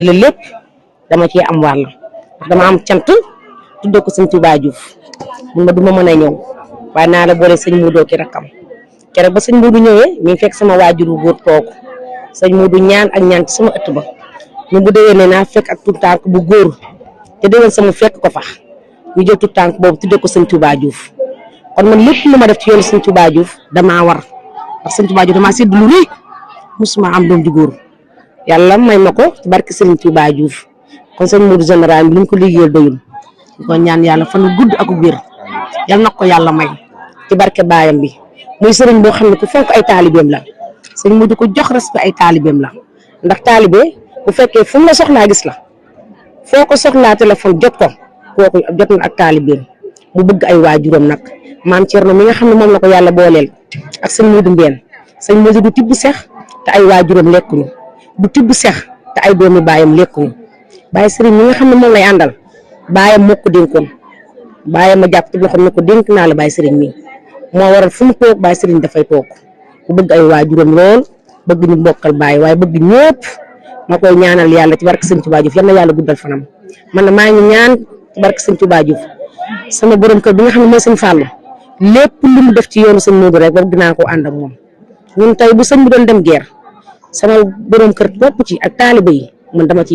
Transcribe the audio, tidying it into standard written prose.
la lépp dama ci am wàll dama am cant tuddee ko sëñ Touba Diouf mun ma duma mën a ñëw waaye naa la boole sëñ Modou ki rakam keroog ba sëñ Modou ñëwee mi fekk sama waajuru góor toog sëñ Modou ñaan ak ñaan ci sama ëtt ba ñu bu déwénee naa fekk ak tout tànk bu góor te déwén sama fekk ko fa ñu jël tout tànk boobu tuddee ko sëñ Touba Diouf kon man lépp lu ma def ci yoonu sëñ Touba Diouf damaa war ndax sëñ Touba Diouf damaa sédd lu rëy musuma am doom ju góor yàlla may ma ko ci barke Serigne Touba Diouf kon sëñ Modou général bi li ñu ko liggéeyal doyul ñu ko ñaan yàlla fan gudd ak wér yal na ko yàlla may ci barke baayam bi muy sëriñ boo xam ne ku fonk ay taalibeem la sëñ Modou ko jox respect ay taalibeem la ndax taalibe bu fekkee fu mu la soxlaa gis la foo ko soxlaa téléphone jot ko kooku jot na ak taalibeem mu bëgg ay waajuram nag maam Thierno mi nga xam ne moom la ko yàlla booleel ak sëñ Modou Mbène sëñ Modou du tibb sex te ay waajuram lekkuñu du tibb sex te ay doomi baayam lekkuñu bàyyi sëriñ mi nga xam ne moom lay àndal baayam moo ko dénkoon baayam ma jàpp ci loxoom ne ko dénk naa la bàyyi sëriñ mi moo waral fu mu toog bàyyi sëriñ dafay toog ku bëgg ay waajuram lool bëgg ñu mbokkal bàyyi waaye bëgg ñëpp ma koy ñaanal yàlla ci barke sëñ Touba Diouf yal na yàlla guddal fanam man na maa ngi ñaan ci barke sëñ Touba Diouf sama borom kër bi nga xam ne mooy sëñ Fallou lépp lu mu def ci yoonu sëñ Modou rek boobu dinaa ko ànd ak moom ñun tey bu sëñ bi doon dem guerre sama borom kër topp ci ak taaliba yi man dama ci